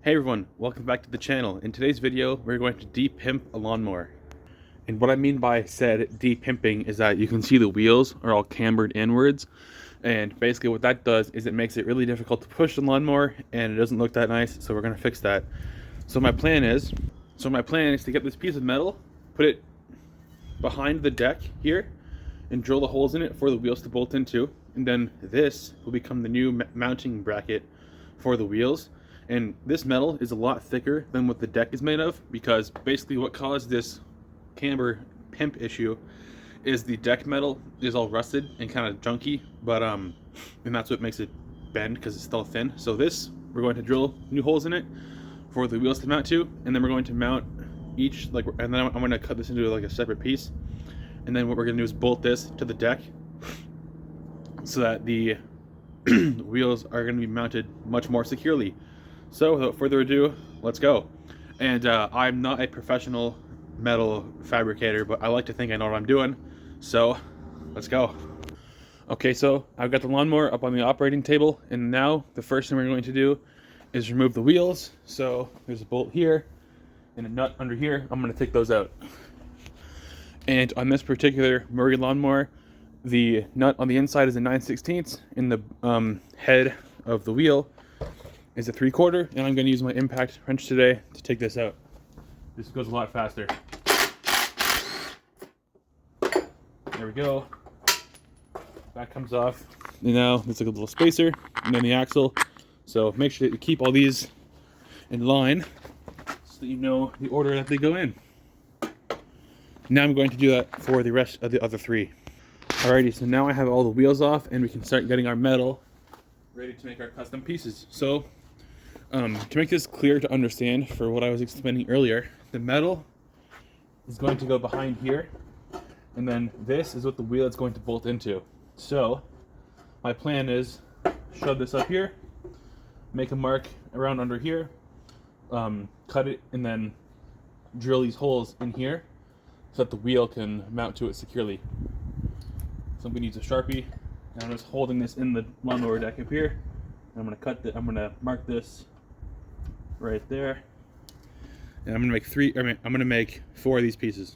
Hey everyone, welcome back to the channel. In today's video, we're going to de-pimp a lawnmower. And what I mean by said de-pimping is that you can see the wheels are all cambered inwards. And basically what that does is it makes it really difficult to push the lawnmower and it doesn't look that nice, so we're gonna fix that. So my plan is to get this piece of metal, put it behind the deck here, and drill the holes in it for the wheels to bolt into. And then this will become the new mounting bracket for the wheels. And this metal is a lot thicker than what the deck is made of, because basically what caused this camber pimp issue is the deck metal is all rusted and kind of junky, but and that's what makes it bend because it's still thin. So this, we're going to drill new holes in it for the wheels to mount to, and then we're going to mount each, and then I'm going to cut this into like a separate piece. And then what we're going to do is bolt this to the deck so that the wheels are going to be mounted much more securely. So without further ado, let's go. And I'm not a professional metal fabricator, but I like to think I know what I'm doing. So let's go. Okay, so I've got the lawnmower up on the operating table, and now the first thing we're going to do is remove the wheels. So there's a bolt here and a nut under here. I'm going to take those out. And on this particular Murray lawnmower, the nut on the inside is a 9/16, and the head of the wheel is a 3/4, and I'm going to use my impact wrench today to take this out. This goes a lot faster. There we go. That comes off. And now there's like a little spacer, and then the axle. So make sure that you keep all these in line so that you know the order that they go in. Now I'm going to do that for the rest of the other three. Alrighty, so now I have all the wheels off, and we can start getting our metal ready to make our custom pieces. So to make this clear to understand for what I was explaining earlier, the metal is going to go behind here, and then this is what the wheel is going to bolt into. So my plan is shove this up here, make a mark around under here, cut it, and then drill these holes in here so that the wheel can mount to it securely. So I'm going to use a Sharpie, and I'm just holding this in the lawnmower deck up here. I'm going to mark this right there, and I'm going to make 4 of these pieces.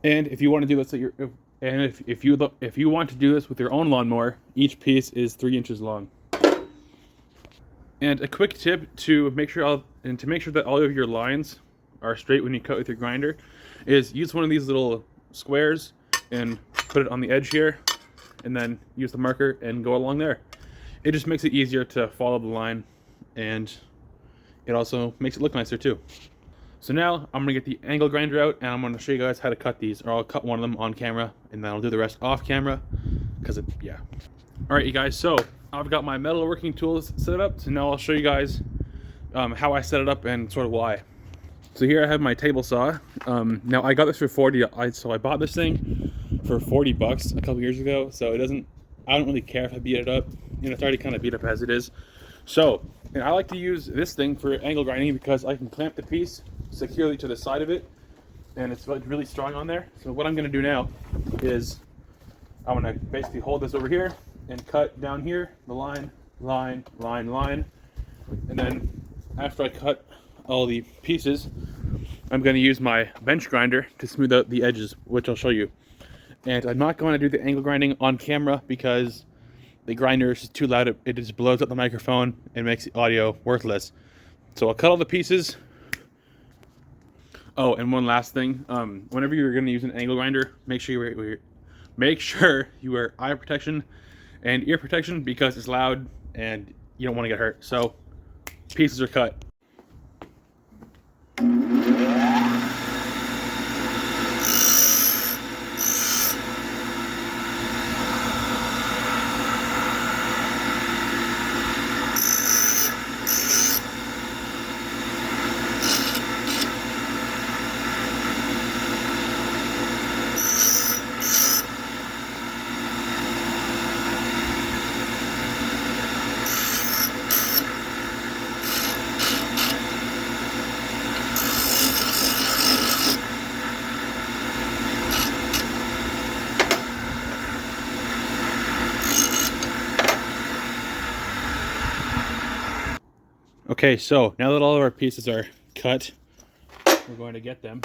And if you want to do this if you want to do this with your own lawnmower, each piece is 3 inches long. And a quick tip to make sure that all of your lines are straight when you cut with your grinder is use one of these little squares and put it on the edge here, and then use the marker and go along there. It just makes it easier to follow the line, and it also makes it look nicer too. So now I'm gonna get the angle grinder out, and I'm gonna show you guys how to cut these, or I'll cut one of them on camera and then I'll do the rest off camera, because yeah. All right, you guys, so I've got my metalworking tools set up, so now I'll show you guys how I set it up and sort of why. So here I have my table saw. Now I got this for 40. So I bought this thing for 40 bucks a couple years ago. So I don't really care if I beat it up. It's already kind of beat up as it is. So, and I like to use this thing for angle grinding because I can clamp the piece securely to the side of it, and it's really strong on there. So what I'm going to do now is I'm going to basically hold this over here and cut down here the line, and then after I cut all the pieces, I'm going to use my bench grinder to smooth out the edges, which I'll show you. And I'm not going to do the angle grinding on camera because the grinder is too loud. It just blows up the microphone and makes the audio worthless. So I'll cut all the pieces. Oh, and one last thing. Whenever you're going to use an angle grinder, make sure you wear eye protection and ear protection because it's loud and you don't want to get hurt. So pieces are cut. Okay, so now that all of our pieces are cut, we're going to get them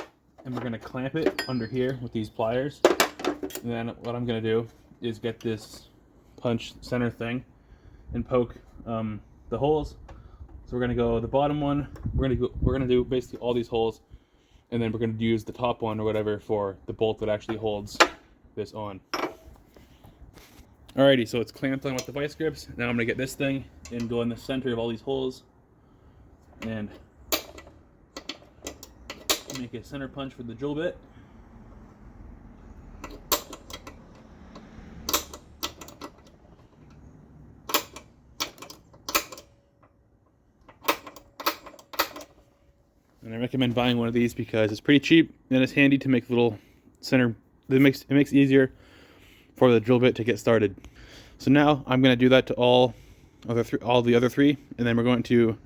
and we're going to clamp it under here with these pliers. And then what I'm going to do is get this punch center thing and poke the holes. So we're going to go the bottom one, we're going to do basically all these holes, and then we're going to use the top one or whatever for the bolt that actually holds this on. Alrighty, so it's clamped on with the vice grips. Now I'm going to get this thing and go in the center of all these holes and make a center punch for the drill bit. And I recommend buying one of these because it's pretty cheap and it's handy to make little center. It makes it easier for the drill bit to get started. So now I'm going to do that to all the other three, and then we're going to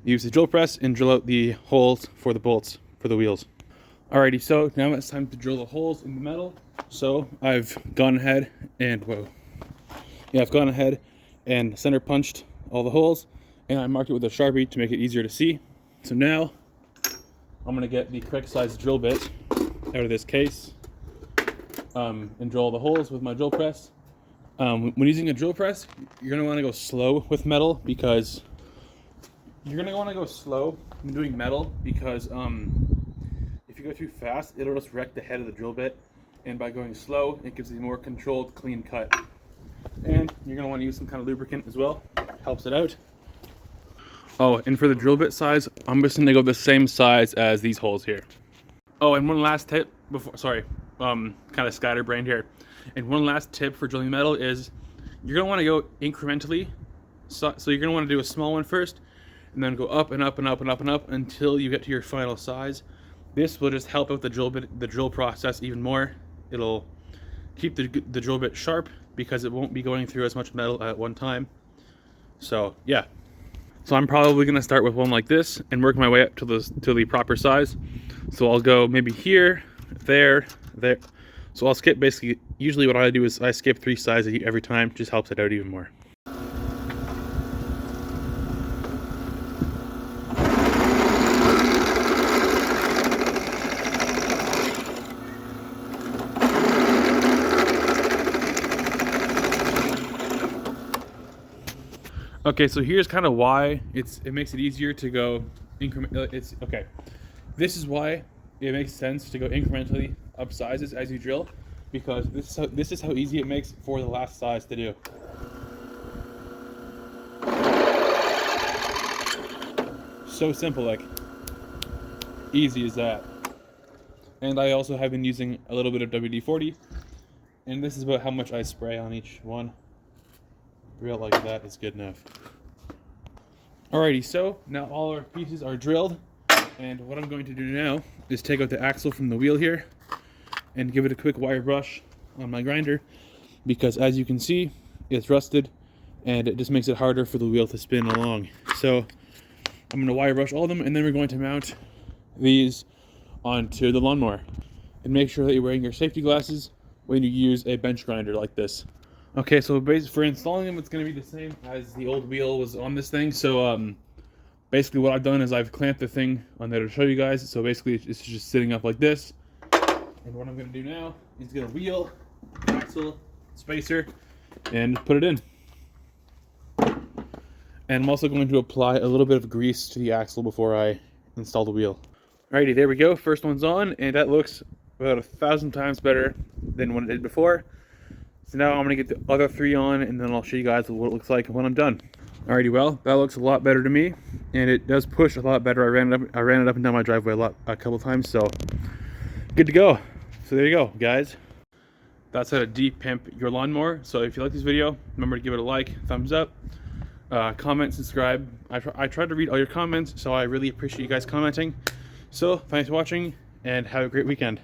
use the drill press and drill out the holes for the bolts for the wheels. Alrighty, so now it's time to drill the holes in the metal. So I've gone ahead and center punched all the holes, and I marked it with a Sharpie to make it easier to see. So now I'm gonna get the correct size drill bit out of this case and drill all the holes with my drill press. When using a drill press, you're gonna want to go slow with metal because if you go too fast, it'll just wreck the head of the drill bit, and by going slow, it gives you a more controlled, clean cut. And you're gonna want to use some kind of lubricant as well, helps it out. Oh, and for the drill bit size, I'm just gonna go the same size as these holes here. Oh, and one last tip kind of scatterbrained here. And one last tip for drilling metal is you're gonna want to go incrementally. So you're gonna want to do a small one first, and then go up and up and up and up and up until you get to your final size. This will just help out the drill process even more. It'll keep the drill bit sharp because it won't be going through as much metal at one time. So yeah. So I'm probably gonna start with one like this and work my way up to the proper size. So I'll go maybe here, there. So I'll skip basically. Usually what I do is I skip 3 sizes every time. Just helps it out even more. Okay, so here's kind of why it makes it easier to go increment. This is why it makes sense to go incrementally up sizes as you drill, because this is how easy it makes for the last size to do. So simple, like easy as that. And I also have been using a little bit of WD-40, and this is about how much I spray on each one. Drill like that is good enough. Alrighty, so now all our pieces are drilled, and what I'm going to do now is take out the axle from the wheel here and give it a quick wire brush on my grinder, because as you can see, it's rusted and it just makes it harder for the wheel to spin along. So I'm going to wire brush all of them, and then we're going to mount these onto the lawnmower. And make sure that you're wearing your safety glasses when you use a bench grinder like this. Okay, so for installing them, it's going to be the same as the old wheel was on this thing. So basically what I've done is I've clamped the thing on there to show you guys. So basically it's just sitting up like this. And what I'm going to do now is get a wheel, axle, spacer, and put it in. And I'm also going to apply a little bit of grease to the axle before I install the wheel. Alrighty, there we go. First one's on, and that looks about 1,000 times better than what it did before. So now I'm going to get the other 3 on, and then I'll show you guys what it looks like when I'm done. Alrighty, well, that looks a lot better to me, and it does push a lot better. I ran it up and down my driveway a couple times, so good to go. So there you go, guys. That's how to de-pimp your lawnmower. So if you like this video, remember to give it a like, thumbs up, comment, subscribe. I try to read all your comments, so I really appreciate you guys commenting. So thanks for watching, and have a great weekend.